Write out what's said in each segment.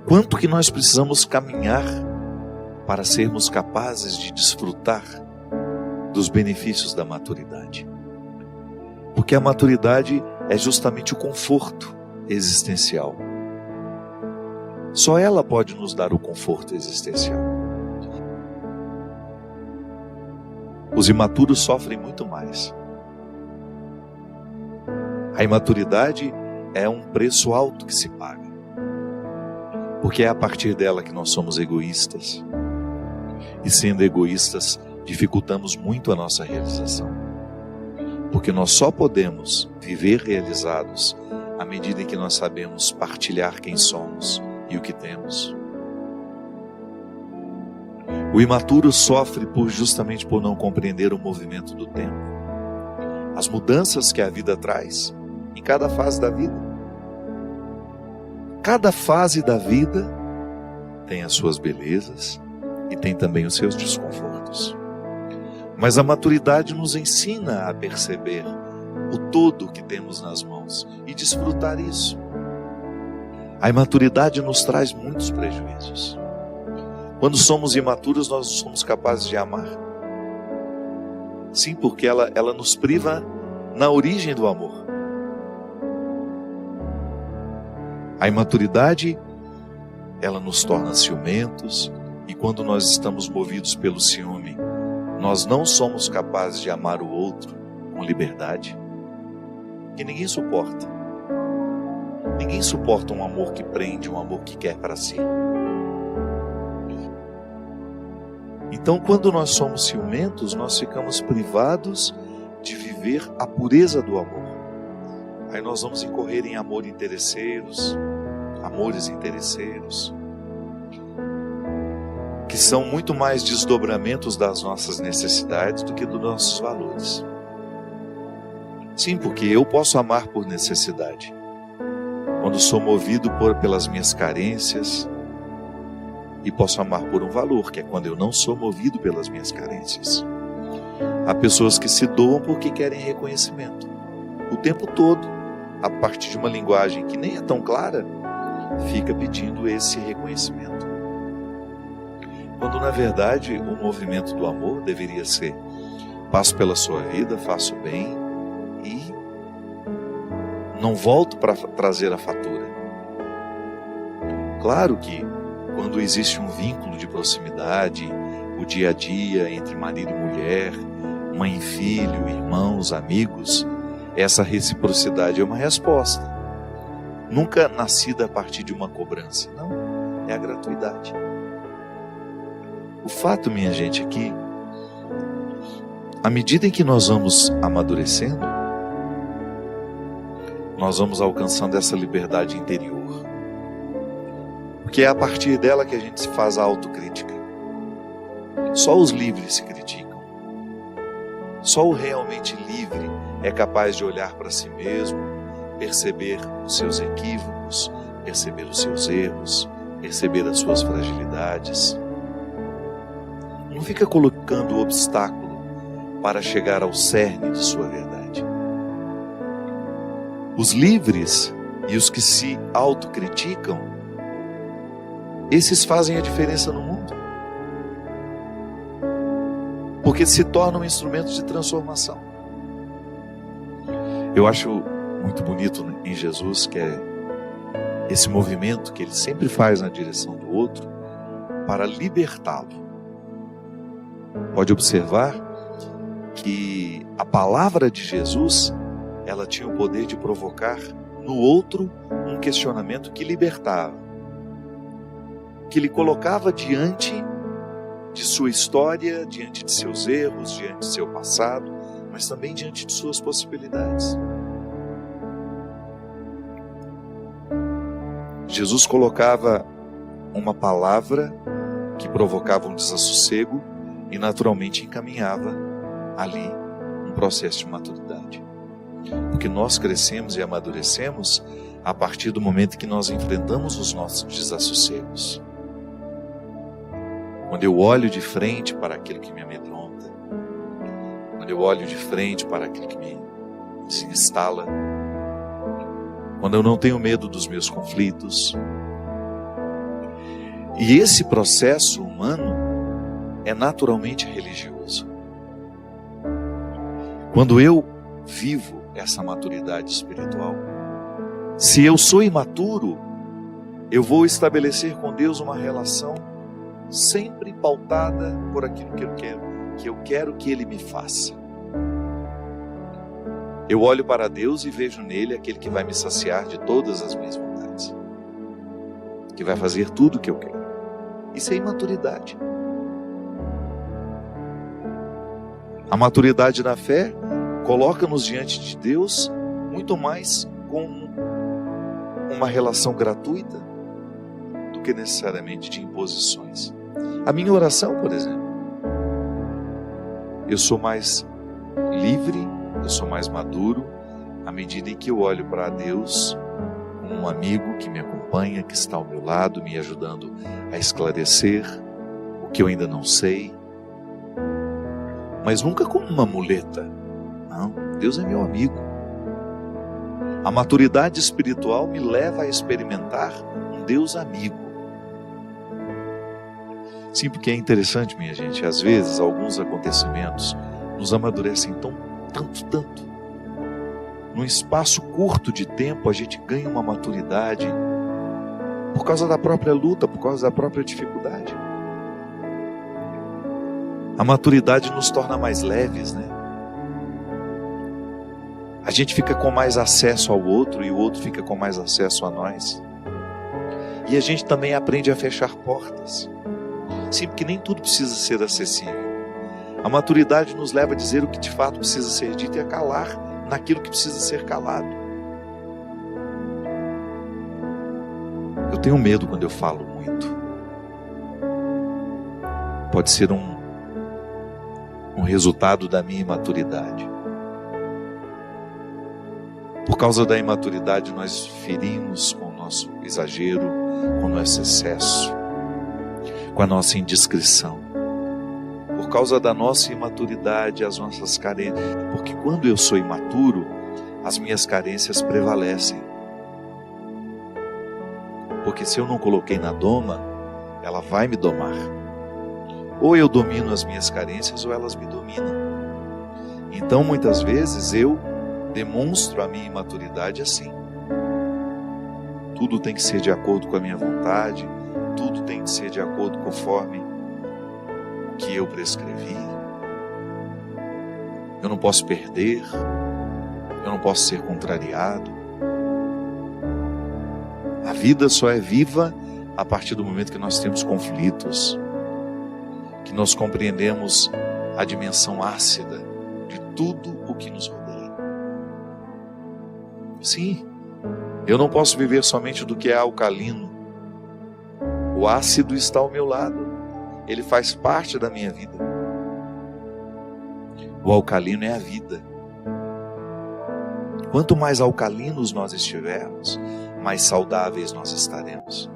Quanto que nós precisamos caminhar para sermos capazes de desfrutar dos benefícios da maturidade. Porque a maturidade é justamente o conforto existencial. Só ela pode nos dar o conforto existencial. Os imaturos sofrem muito mais. A imaturidade é um preço alto que se paga. Porque é a partir dela que nós somos egoístas. E sendo egoístas, dificultamos muito a nossa realização. Porque nós só podemos viver realizados à medida em que nós sabemos partilhar quem somos e o que temos. O imaturo sofre justamente por não compreender o movimento do tempo. As mudanças que a vida traz em cada fase da vida. Cada fase da vida tem as suas belezas e tem também os seus desconfortos. Mas a maturidade nos ensina a perceber o todo que temos nas mãos e desfrutar isso. A imaturidade nos traz muitos prejuízos. Quando somos imaturos, nós não somos capazes de amar. Sim, porque ela nos priva na origem do amor. A imaturidade, ela nos torna ciumentos, e quando nós estamos movidos pelo ciúme, nós não somos capazes de amar o outro com liberdade, que ninguém suporta. Ninguém suporta um amor que prende, um amor que quer para si. Então, quando nós somos ciumentos, nós ficamos privados de viver a pureza do amor. Aí nós vamos incorrer em amores interesseiros, que são muito mais desdobramentos das nossas necessidades do que dos nossos valores. Sim, porque eu posso amar por necessidade, quando sou movido pelas minhas carências, e posso amar por um valor, que é quando eu não sou movido pelas minhas carências. Há pessoas que se doam porque querem reconhecimento. O tempo todo, a partir de uma linguagem que nem é tão clara, fica pedindo esse reconhecimento. Quando na verdade o movimento do amor deveria ser: passo pela sua vida, faço bem e não volto para trazer a fatura. Claro que quando existe um vínculo de proximidade, o dia a dia entre marido e mulher, mãe e filho, irmãos, amigos, essa reciprocidade é uma resposta. Nunca nascida a partir de uma cobrança, não, é a gratuidade. O fato, minha gente, é que à medida em que nós vamos amadurecendo, nós vamos alcançando essa liberdade interior. Porque é a partir dela que a gente se faz a autocrítica. Só os livres se criticam. Só o realmente livre é capaz de olhar para si mesmo, perceber os seus equívocos, perceber os seus erros, perceber as suas fragilidades. Não fica colocando obstáculo para chegar ao cerne de sua verdade. Os livres e os que se autocriticam, esses fazem a diferença no mundo. Porque se tornam instrumentos de transformação. Eu acho muito bonito em Jesus que é esse movimento que ele sempre faz na direção do outro para libertá-lo. Pode observar que a palavra de Jesus, ela tinha o poder de provocar no outro um questionamento que libertava, que lhe colocava diante de sua história, diante de seus erros, diante de seu passado, mas também diante de suas possibilidades. Jesus colocava uma palavra que provocava um desassossego e naturalmente encaminhava ali um processo de maturidade. Porque nós crescemos e amadurecemos a partir do momento que nós enfrentamos os nossos desassossegos. Quando eu olho de frente para aquilo que me amedronta, quando eu olho de frente para aquilo que me desinstala, quando eu não tenho medo dos meus conflitos, E esse processo humano é naturalmente religioso. Quando eu vivo essa maturidade espiritual, se eu sou imaturo, eu vou estabelecer com Deus uma relação sempre pautada por aquilo que eu quero que Ele me faça. Eu olho para Deus e vejo nele aquele que vai me saciar de todas as minhas vontades, que vai fazer tudo o que eu quero. Isso é imaturidade. A maturidade na fé coloca-nos diante de Deus muito mais com uma relação gratuita do que necessariamente de imposições. A minha oração, por exemplo, eu sou mais livre, eu sou mais maduro à medida em que eu olho para Deus como um amigo que me acompanha, que está ao meu lado, me ajudando a esclarecer o que eu ainda não sei, mas nunca como uma muleta. Não, Deus é meu amigo. A maturidade espiritual me leva a experimentar um Deus amigo. Sim, porque é interessante, minha gente, às vezes alguns acontecimentos nos amadurecem tanto. Num espaço curto de tempo a gente ganha uma maturidade por causa da própria luta, por causa da própria dificuldade. A maturidade nos torna mais leves, né? A gente fica com mais acesso ao outro e o outro fica com mais acesso a nós. E a gente também aprende a fechar portas. Sim, porque nem tudo precisa ser acessível. A maturidade nos leva a dizer o que de fato precisa ser dito e a calar naquilo que precisa ser calado. Eu tenho medo quando eu falo muito. Pode ser um resultado da minha imaturidade. Por causa da imaturidade nós ferimos com o nosso exagero, com o nosso excesso, com a nossa indiscrição. Por causa da nossa imaturidade, as nossas carências. Porque quando eu sou imaturo, as minhas carências prevalecem. Porque se eu não coloquei na doma, ela vai me domar. Ou eu domino as minhas carências, ou elas me dominam. Então, muitas vezes, eu demonstro a minha imaturidade assim. Tudo tem que ser de acordo com a minha vontade, tudo tem que ser de acordo conforme o que eu prescrevi. Eu não posso perder, eu não posso ser contrariado. A vida só é viva a partir do momento que nós temos conflitos, que nós compreendemos a dimensão ácida de tudo o que nos rodeia. Sim, eu não posso viver somente do que é alcalino. O ácido está ao meu lado, ele faz parte da minha vida. O alcalino é a vida. Quanto mais alcalinos nós estivermos, mais saudáveis nós estaremos.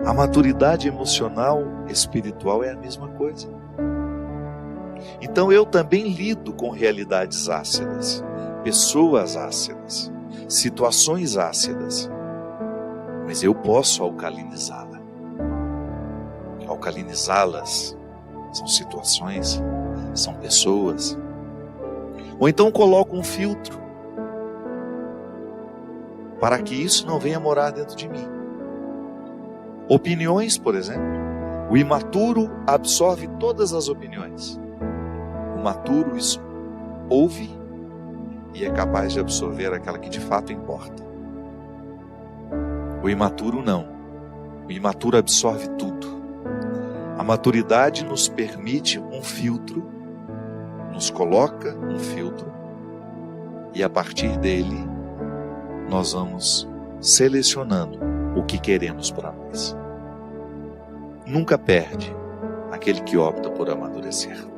A maturidade emocional, espiritual é a mesma coisa. Então eu também lido com realidades ácidas, pessoas ácidas, situações ácidas, mas eu posso alcalinizá-la. Alcalinizá-las são situações, são pessoas. Ou então coloco um filtro para que isso não venha morar dentro de mim. Opiniões, por exemplo. O imaturo absorve todas as opiniões. O maturo ouve e é capaz de absorver aquela que de fato importa. O imaturo não. O imaturo absorve tudo. A maturidade nos permite um filtro, nos coloca um filtro, e a partir dele nós vamos selecionando o que queremos para nós. Nunca perde aquele que opta por amadurecer.